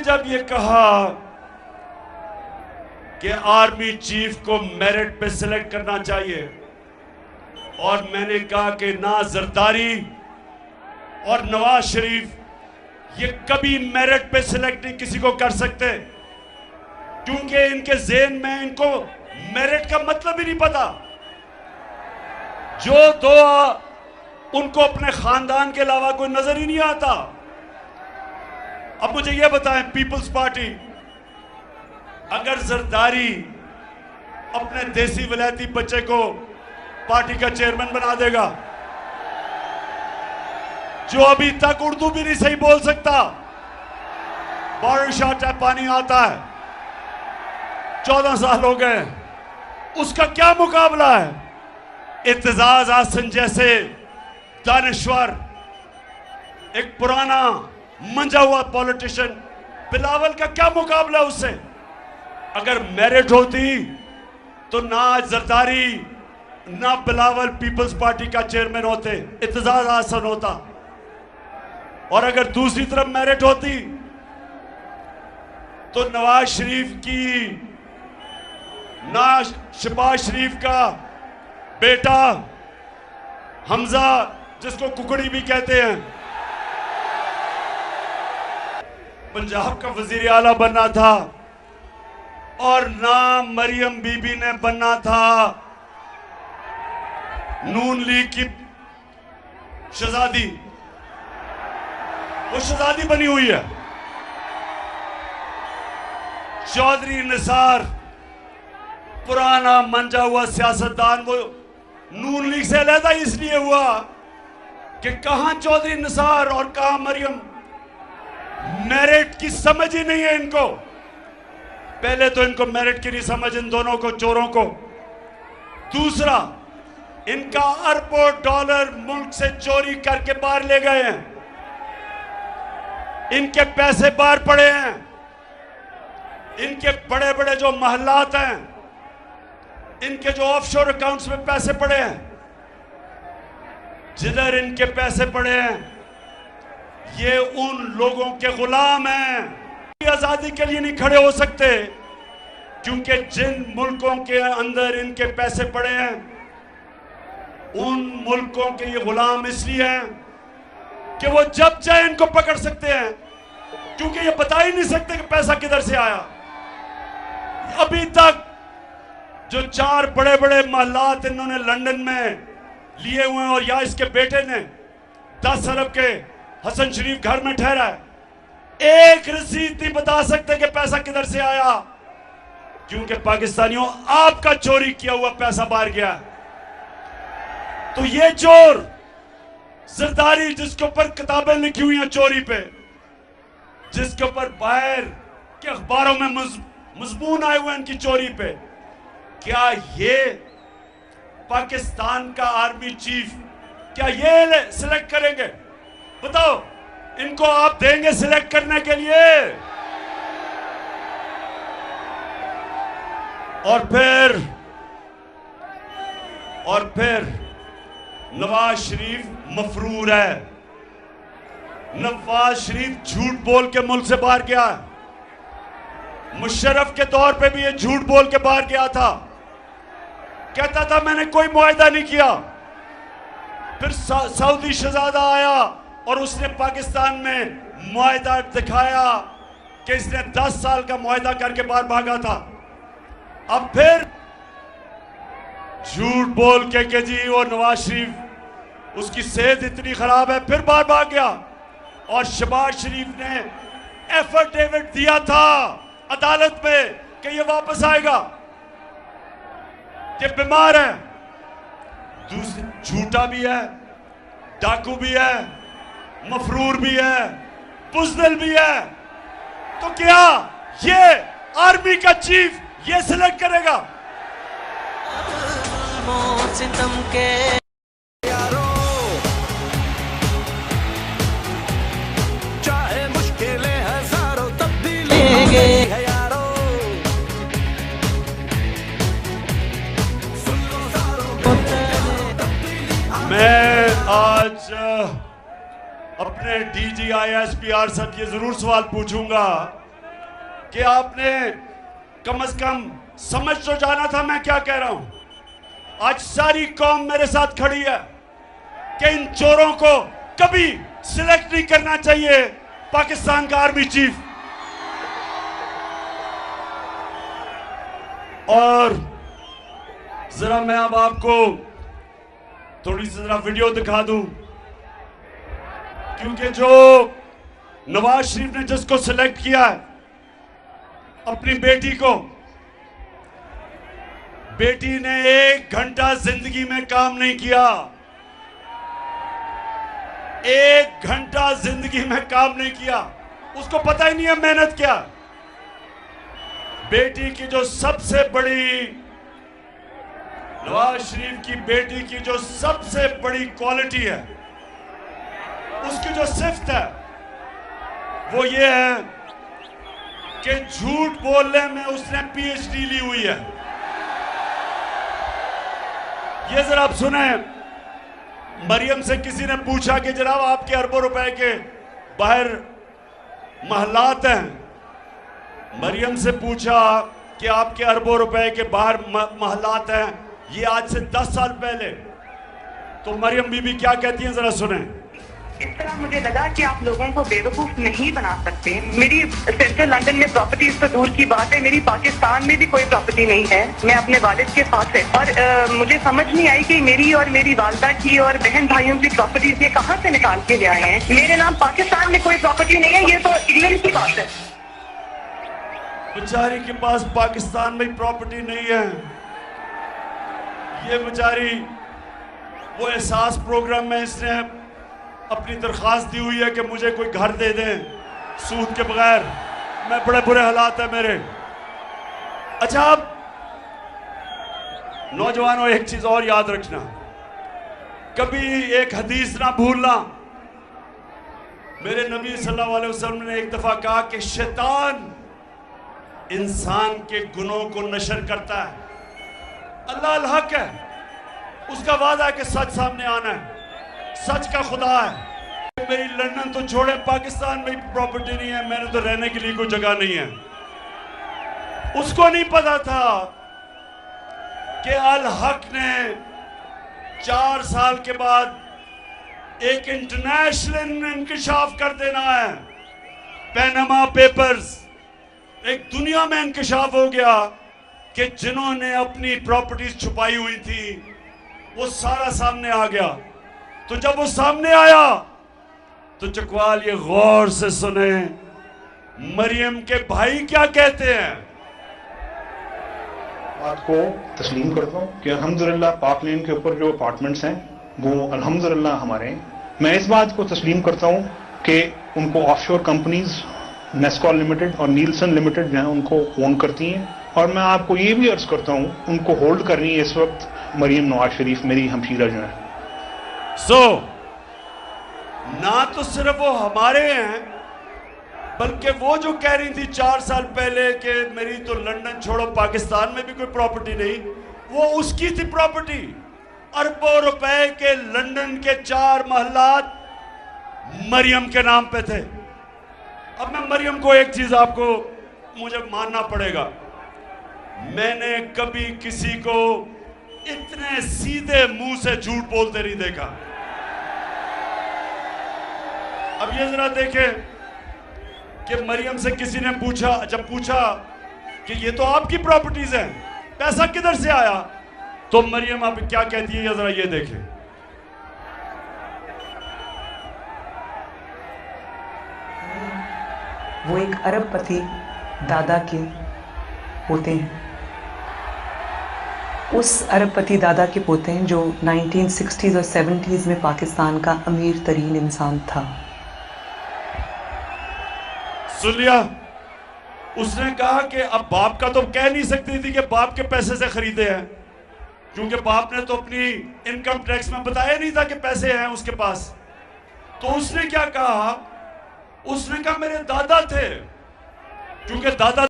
जब ये कहा कि आर्मी चीफ को मेरिट पे सिलेक्ट करना चाहिए, और मैंने कहा कि ना जरदारी और नवाज शरीफ ये कभी मेरिट पे सिलेक्ट नहीं किसी को कर सकते, क्योंकि इनके ज़हन में इनको मेरिट का मतलब ही नहीं पता। जो दो उनको अपने खानदान के अलावा कोई नजर ही नहीं आता। अब मुझे यह बताएं, पीपल्स पार्टी अगर जरदारी अपने देसी विलायती बच्चे को पार्टी का चेयरमैन बना देगा, जो अभी तक उर्दू भी नहीं सही बोल सकता, बारिश आता है पानी आता है, 14 साल हो गए, उसका क्या मुकाबला है? इत्तेजाज आसन जैसे दानिश्वर, एक पुराना मंजा हुआ पॉलिटिशियन, बिलावल का क्या मुकाबला उससे? अगर मेरिट होती तो ना जरदारी ना बिलावल पीपल्स पार्टी का चेयरमैन होते, इत्तेजाज आसन होता। और अगर दूसरी तरफ मेरिट होती तो नवाज शरीफ की, ना शहबाज शरीफ का बेटा हमजा, जिसको कुकड़ी भी कहते हैं, पंजाब का वजीर आला बनना था, और ना मरियम बीबी ने बनना था नून लीग की शहजादी। वो शहजादी बनी हुई है। चौधरी निसार पुराना मंजा हुआ सियासतदान, वो नून लीग से अलहदा इसलिए हुआ कि कहां चौधरी निसार और कहां मरियम। मेरिट की समझ ही नहीं है इनको। पहले तो इनको मेरिट की नहीं समझ, इन दोनों को, चोरों को। दूसरा, इनका अरबों डॉलर मुल्क से चोरी करके बाहर ले गए हैं, इनके पैसे बाहर पड़े हैं, इनके बड़े बड़े जो महल्लात हैं, इनके जो ऑफशोर अकाउंट्स में पैसे पड़े हैं, जिधर इनके पैसे पड़े हैं, ये उन लोगों के गुलाम हैं। आजादी के लिए नहीं खड़े हो सकते, क्योंकि जिन मुल्कों के अंदर इनके पैसे पड़े हैं, उन मुल्कों के ये गुलाम इसलिए हैं कि वो जब चाहे इनको पकड़ सकते हैं, क्योंकि ये बता ही नहीं सकते कि पैसा किधर से आया। अभी तक जो 4 बड़े बड़े महलात इन्होंने लंदन में लिए हुए हैं, और या इसके बेटे ने 10 अरब के हसन शरीफ घर में ठहरा है, एक रसीद नहीं बता सकते कि पैसा किधर से आया, क्योंकि पाकिस्तानियों आपका चोरी किया हुआ पैसा बाहर गया। तो ये चोर जरदारी, जिसके ऊपर किताबें लिखी हुई हैं चोरी पे, जिसके ऊपर बाहर के अखबारों में मजमून आए हुए हैं इनकी चोरी पे, क्या ये पाकिस्तान का आर्मी चीफ, क्या ये सिलेक्ट करेंगे? बताओ, इनको आप देंगे सिलेक्ट करने के लिए? और फिर नवाज शरीफ मफरूर है। नवाज शरीफ झूठ बोल के मुल्क से बाहर गया है। मुशर्रफ के तौर पे भी ये झूठ बोल के बाहर गया था, कहता था मैंने कोई मुआहदा नहीं किया। फिर सऊदी शहजादा आया और उसने पाकिस्तान में मुआहदा दिखाया कि इसने 10 साल का मुआहदा करके बाहर भागा था। अब फिर झूठ बोल के कि जी वो नवाज शरीफ, उसकी सेहत इतनी खराब है, फिर बाहर भाग गया। और शहबाज शरीफ ने एफिडेविट दिया था अदालत में कि ये वापस आएगा, ये बीमार है। झूठा भी है, डाकू भी है, मफरूर भी है, बुज़दिल भी है। तो क्या ये आर्मी का चीफ ये सिलेक्ट करेगा? सितम के चाहे मुश्किलें हजारों तब भी लेंगे यारो। मैं आज अपने DGI SPR से ये जरूर सवाल पूछूंगा कि आपने कम से कम समझ तो जाना था मैं क्या कह रहा हूं। आज सारी कौम मेरे साथ खड़ी है कि इन चोरों को कभी सिलेक्ट नहीं करना चाहिए पाकिस्तान का आर्मी चीफ। और जरा मैं अब आपको थोड़ी सी जरा वीडियो दिखा दूं, क्योंकि जो नवाज शरीफ ने जिसको सिलेक्ट किया है अपनी बेटी को, बेटी ने 1 घंटा जिंदगी में काम नहीं किया, 1 घंटा जिंदगी में काम नहीं किया। उसको पता ही नहीं है मेहनत क्या। बेटी की जो सबसे बड़ी, नवाज शरीफ की बेटी की जो सबसे बड़ी क्वालिटी है, उसकी जो सिफ्त है वो ये है कि झूठ बोलने में उसने पीएचडी ली हुई है। ये जरा आप सुने, मरियम से किसी ने पूछा कि जनाब आपके अरबों रुपए के बाहर महलात हैं। मरियम से पूछा कि आपके अरबों रुपए के बाहर महलात हैं, ये आज से 10 साल पहले। तो मरियम बीबी क्या कहती हैं जरा सुने। इस तरह मुझे लगा कि आप लोगों को बेवकूफ नहीं बना सकते। मेरी सेंट्रल लंदन में प्रॉपर्टीज तो दूर की बात है, मेरी पाकिस्तान में भी कोई प्रॉपर्टी नहीं है। मैं अपने वालिद के साथ है और मुझे समझ नहीं आई कि मेरी और मेरी वालदा की और बहन भाइयों की प्रॉपर्टीज ये कहाँ से निकाल के ले आए हैं। मेरे नाम पाकिस्तान में कोई प्रॉपर्टी नहीं है, ये तो इंग्लैंड की बात है। बेचारी के पास पाकिस्तान में प्रॉपर्टी नहीं है। ये बेचारी वो एहसास प्रोग्राम में इसने अपनी दरख्वास्त दी हुई है कि मुझे कोई घर दे दें सूद के बगैर। मैं बड़े बुरे हालात है मेरे। अच्छा, अब नौजवानों एक चीज और याद रखना, कभी एक हदीस ना भूलना। मेरे नबी सल्लल्लाहु अलैहि वसल्लम ने एक दफा कहा कि शैतान इंसान के गुनों को नशर करता है, अल्लाह अल हक है, उसका वादा है कि सच सामने आना है, सच का खुदा है। मेरी लंदन तो छोड़े, पाकिस्तान में प्रॉपर्टी नहीं है, मैंने तो रहने के लिए कोई जगह नहीं है। उसको नहीं पता था कि अल हक ने 4 साल के बाद एक इंटरनेशनल इंकशाफ कर देना है। पैनामा पेपर्स, एक दुनिया में इंकशाफ हो गया कि जिन्होंने अपनी प्रॉपर्टीज छुपाई हुई थी वो सारा सामने आ गया। तो जब वो सामने आया तो चकवाल ये गौर से सुने, मरियम के भाई क्या कहते हैं। बात को तस्लीम करता हूँ कि अल्हम्दुलिल्लाह पाक लेन के ऊपर जो अपार्टमेंट्स हैं वो अल्हम्दुलिल्लाह हमारे हैं। मैं इस बात को तस्लीम करता हूँ कि उनको ऑफशोर कंपनीज नेस्कॉल लिमिटेड और नीलसन लिमिटेड जो है उनको ओन करती हैं। और मैं आपको ये भी अर्ज करता हूँ उनको होल्ड कर रही है इस वक्त मरियम नवाज शरीफ, मेरी हमशीरा जो है। ना तो सिर्फ वो हमारे हैं, बल्कि वो जो कह रही थी 4 साल पहले कि मेरी तो लंदन छोड़ो पाकिस्तान में भी कोई प्रॉपर्टी नहीं, वो उसकी थी प्रॉपर्टी। अरबों रुपए के लंदन के 4 महलात मरियम के नाम पे थे। अब मैं मरियम को एक चीज आपको मुझे मानना पड़ेगा, मैंने कभी किसी को इतने सीधे मुंह से झूठ बोलते नहीं देखा। अब ये जरा देखें कि मरियम से किसी ने पूछा, जब पूछा कि ये तो आपकी प्रॉपर्टीज हैं, पैसा किधर से आया, तो मरियम आप क्या कहती है, जरा ये देखें। वो एक अरबपति दादा के पोते हैं, उस अरबपति दादा के पोते हैं जो 1960s और 70s में पाकिस्तान का अमीर तरीन इंसान था। सुन लिया, उसने कहा कि अब बाप का तो कह नहीं सकती थी कि बाप के पैसे से खरीदे हैं, क्योंकि बाप ने तो अपनी इनकम टैक्स में बताया नहीं था कि पैसे हैं उसके पास। तो उसने क्या कहा, उसने कहा मेरे दादा थे, क्योंकि दादा